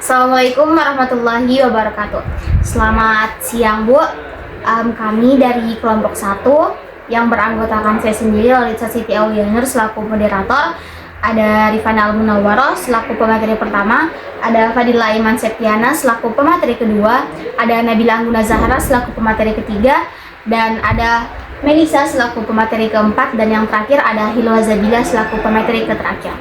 Assalamualaikum warahmatullahi wabarakatuh. Selamat siang Bu. Kami dari kelompok 1 yang beranggotakan saya sendiri, Lolita Siti Aulianer selaku moderator, ada Rifana Al-Munawwaroh selaku pemateri pertama, ada Fadila Iman Septiana selaku pemateri kedua, ada Nabila Angguna Zahra selaku pemateri ketiga, dan ada Melisa selaku pemateri keempat, dan yang terakhir ada Hilwa Zabila selaku pemateri terakhir.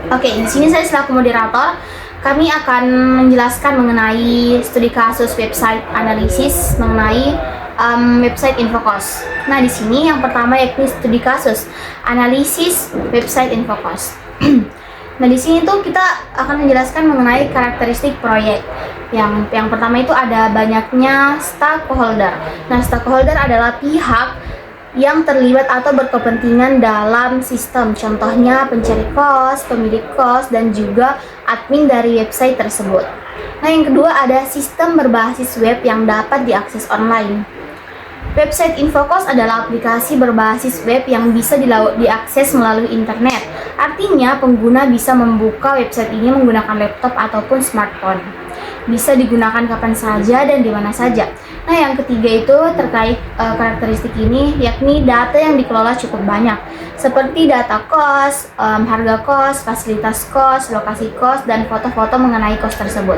Oke, di sini saya selaku moderator. Kami akan menjelaskan mengenai studi kasus website analisis mengenai website Infocos. Nah, di sini yang pertama yakni studi kasus analisis website Infocos. Nah, di sini tuh kita akan menjelaskan mengenai karakteristik proyek. Yang pertama itu ada banyaknya stakeholder. Nah, stakeholder adalah pihak yang terlibat atau berkepentingan dalam sistem, contohnya pencari kos, pemilik kos, dan juga admin dari website tersebut. Nah, yang kedua ada sistem berbasis web yang dapat diakses online. Website Infocos adalah aplikasi berbasis web yang bisa diakses melalui internet. Artinya, pengguna bisa membuka website ini menggunakan laptop ataupun smartphone. Bisa digunakan kapan saja dan di mana saja. Nah, yang ketiga itu terkait karakteristik ini, yakni data yang dikelola cukup banyak, seperti data kos, harga kos, fasilitas kos, lokasi kos, dan foto-foto mengenai kos tersebut.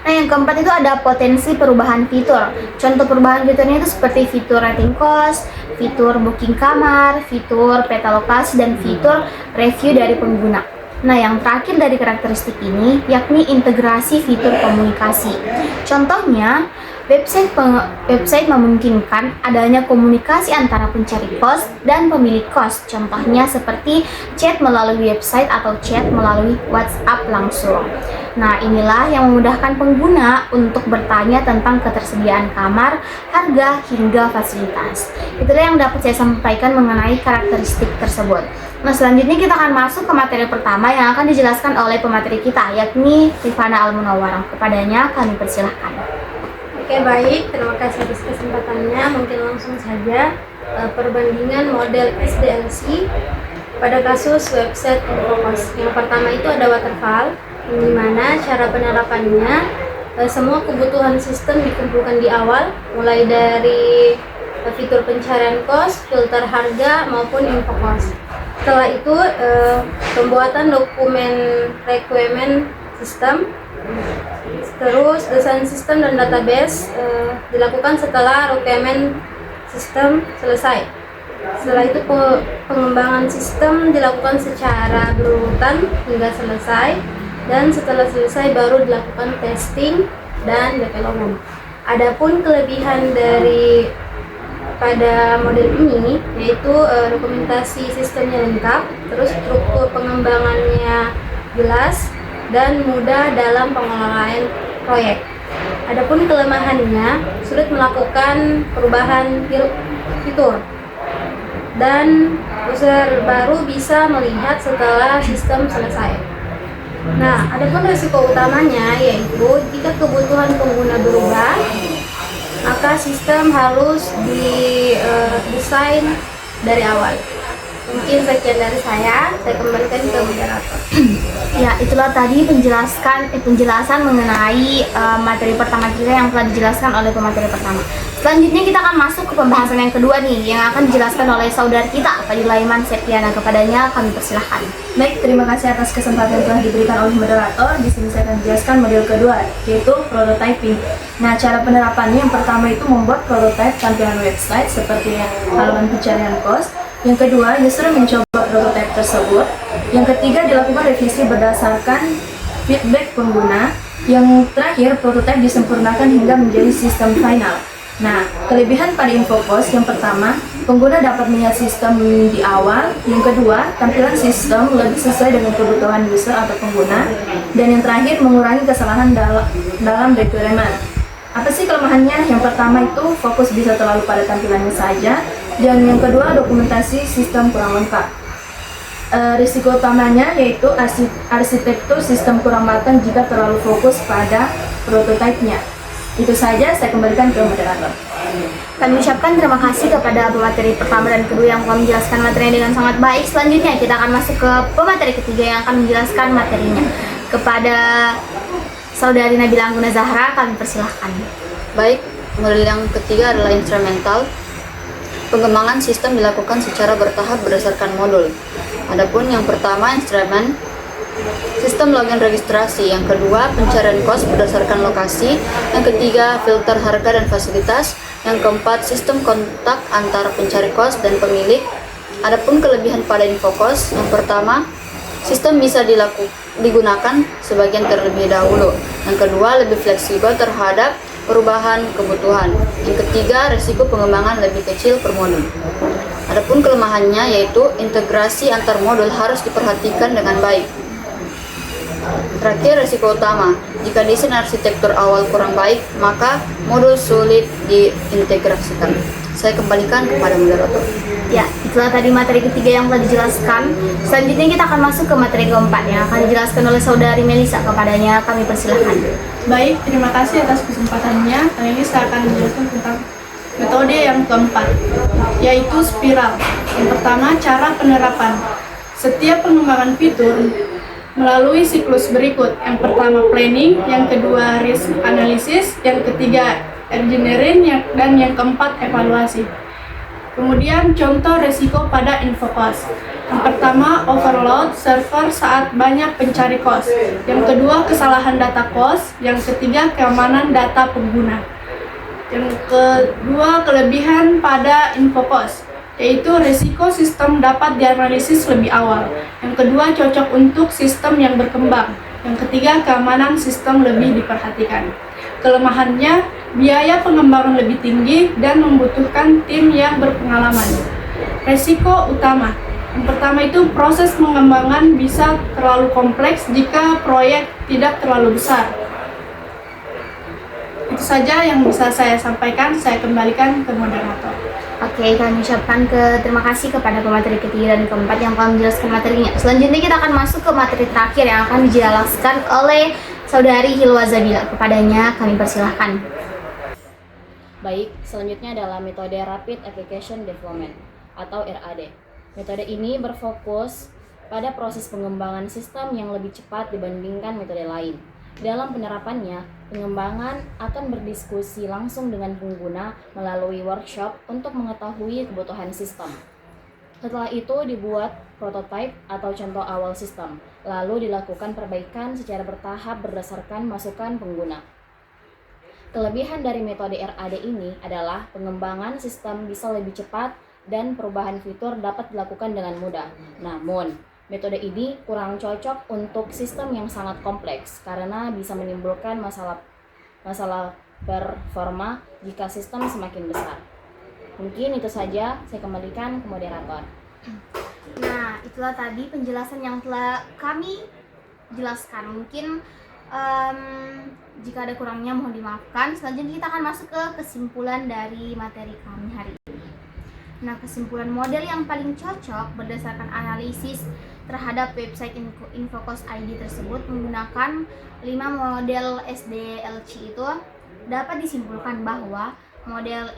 Nah, yang keempat itu ada potensi perubahan fitur. Contoh perubahan fiturnya itu seperti fitur rating kos, fitur booking kamar, fitur peta lokasi, dan fitur review dari pengguna. Nah, yang terakhir dari karakteristik ini yakni integrasi fitur komunikasi. Contohnya, website memungkinkan adanya komunikasi antara pencari kos dan pemilik kos. Contohnya seperti chat melalui website atau chat melalui WhatsApp langsung. Nah, inilah yang memudahkan pengguna untuk bertanya tentang ketersediaan kamar, harga, hingga fasilitas. Itulah yang dapat saya sampaikan mengenai karakteristik tersebut. Nah, selanjutnya kita akan masuk ke materi pertama yang akan dijelaskan oleh pemateri kita, yakni Rifana Al-Munawwaroh. Kepadanya kami persilahkan. Oke, baik, terima kasih atas kesempatannya. Mungkin langsung saja perbandingan model SDLC pada kasus website Infocos. Yang pertama itu ada waterfall, di mana cara penerapannya semua kebutuhan sistem dikumpulkan di awal, mulai dari fitur pencarian kos, filter harga, maupun Infocos. Setelah itu pembuatan dokumen requirement sistem, terus desain sistem dan database dilakukan setelah requirement sistem selesai. Setelah itu pengembangan sistem dilakukan secara berurutan hingga selesai, dan setelah selesai baru dilakukan testing dan development. Adapun kelebihan dari pada model ini yaitu dokumentasi sistemnya lengkap, terus struktur pengembangannya jelas dan mudah dalam pengelolaan proyek. Adapun kelemahannya, sulit melakukan perubahan fitur dan user baru bisa melihat setelah sistem selesai. Nah, adapun risiko utamanya yaitu jika kebutuhan pengguna berubah, maka sistem harus didesain dari awal. Mungkin sekian dari saya kembalikan ke moderator. Ya, itulah tadi penjelasan mengenai materi pertama kita yang telah dijelaskan oleh pemateri pertama. Selanjutnya kita akan masuk ke pembahasan yang kedua nih, yang akan dijelaskan oleh saudara kita, Fadila Iman Septiana. Kepadanya kami persilahkan. Baik, terima kasih atas kesempatan yang telah diberikan oleh moderator. Di sini saya akan menjelaskan model kedua, yaitu prototyping. Nah, cara penerapannya yang pertama itu membuat prototipe tampilan website seperti halaman pencarian kos. Yang kedua, user mencoba prototipe tersebut. Yang ketiga, dilakukan revisi berdasarkan feedback pengguna. Yang terakhir, prototipe disempurnakan hingga menjadi sistem final. Nah, kelebihan pada Infocos yang pertama, pengguna dapat melihat sistem di awal. Yang kedua, tampilan sistem lebih sesuai dengan kebutuhan user atau pengguna. Dan yang terakhir, mengurangi kesalahan dalam requirement. Apa sih kelemahannya? Yang pertama itu fokus bisa terlalu pada tampilannya saja. Dan yang kedua, dokumentasi sistem kurang lengkap. Risiko utamanya yaitu arsitektur sistem kurang matang jika terlalu fokus pada prototipenya. Itu saja, saya kembalikan ke moderator. Kami ucapkan terima kasih kepada pemateri pertama dan kedua yang telah menjelaskan materinya dengan sangat baik. Selanjutnya kita akan masuk ke pemateri ketiga yang akan menjelaskan materinya. Kepada Saudari Nabila Angguna Zahra, kami persilahkan. Baik, model yang ketiga adalah instrumental. Pengembangan sistem dilakukan secara bertahap berdasarkan modul. Adapun yang pertama, instrumen, sistem login registrasi. Yang kedua, pencarian kos berdasarkan lokasi. Yang ketiga, filter harga dan fasilitas. Yang keempat, sistem kontak antara pencari kos dan pemilik. Adapun kelebihan pada infokos, yang pertama, sistem bisa digunakan sebagian terlebih dahulu. Yang kedua, lebih fleksibel terhadap perubahan kebutuhan. Yang ketiga, risiko pengembangan lebih kecil per modul. Adapun kelemahannya yaitu integrasi antar modul harus diperhatikan dengan baik. Terakhir, risiko utama. Jika desain arsitektur awal kurang baik, maka modul sulit diintegrasikan. Saya kembalikan kepada moderator. Ya, itulah tadi materi ketiga yang telah dijelaskan. Selanjutnya kita akan masuk ke materi keempat yang akan dijelaskan oleh Saudari Melisa. Kepadanya kami persilahkan. Baik, terima kasih atas kesempatannya. Kali ini saya akan menjelaskan tentang metode yang keempat, yaitu spiral. Yang pertama, cara penerapan. Setiap pengembangan fitur melalui siklus berikut. Yang pertama, planning. Yang kedua, risk analysis. Yang ketiga, engineering. Dan yang keempat, evaluasi. Kemudian contoh resiko pada infokos. Yang pertama, overload server saat banyak pencari kos. Yang kedua, kesalahan data kos. Yang ketiga, keamanan data pengguna. Yang kedua, kelebihan pada infokos, yaitu resiko sistem dapat dianalisis lebih awal. Yang kedua, cocok untuk sistem yang berkembang. Yang ketiga, keamanan sistem lebih diperhatikan. Kelemahannya, biaya pengembangan lebih tinggi dan membutuhkan tim yang berpengalaman. Resiko utama. Yang pertama itu proses pengembangan bisa terlalu kompleks jika proyek tidak terlalu besar. Itu saja yang bisa saya sampaikan. Saya kembalikan ke moderator. Oke, kami ucapkan terima kasih kepada pemateri ketiga dan keempat yang telah menjelaskan materinya. Selanjutnya kita akan masuk ke materi terakhir yang akan dijelaskan oleh Saudari Hilwa Zabila. Kepadanya kami persilahkan. Baik, selanjutnya adalah metode Rapid Application Development atau RAD. Metode ini berfokus pada proses pengembangan sistem yang lebih cepat dibandingkan metode lain. Dalam penerapannya, pengembangan akan berdiskusi langsung dengan pengguna melalui workshop untuk mengetahui kebutuhan sistem. Setelah itu dibuat prototipe atau contoh awal sistem, lalu dilakukan perbaikan secara bertahap berdasarkan masukan pengguna. Kelebihan dari metode RAD ini adalah pengembangan sistem bisa lebih cepat dan perubahan fitur dapat dilakukan dengan mudah. Namun, metode ini kurang cocok untuk sistem yang sangat kompleks karena bisa menimbulkan masalah performa jika sistem semakin besar. Mungkin itu saja, saya kembalikan ke moderator. Nah, itulah tadi penjelasan yang telah kami jelaskan. Mungkin jika ada kurangnya mohon dimaafkan. Selanjutnya kita akan masuk ke kesimpulan dari materi kami hari ini. Nah, kesimpulan model yang paling cocok berdasarkan analisis terhadap website Infokos ID tersebut menggunakan 5 model SDLC itu dapat disimpulkan bahwa model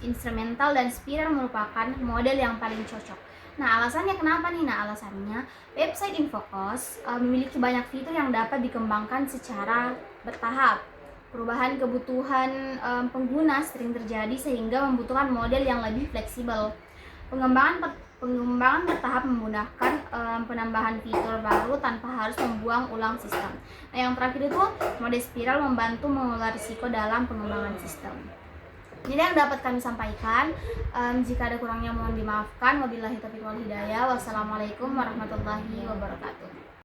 instrumental dan spiral merupakan model yang paling cocok. Nah, alasannya kenapa nih? Nah, alasannya website Infokos memiliki banyak fitur yang dapat dikembangkan secara bertahap. Perubahan kebutuhan pengguna sering terjadi sehingga membutuhkan model yang lebih fleksibel. Pengembangan bertahap menggunakan penambahan fitur baru tanpa harus membuang ulang sistem. Nah, yang terakhir itu mode spiral membantu mengelola risiko dalam pengembangan sistem. Ini yang dapat kami sampaikan. Jika ada kurangnya mohon dimaafkan. Wabillahi taufiq wal hidayah. Wassalamualaikum warahmatullahi wabarakatuh.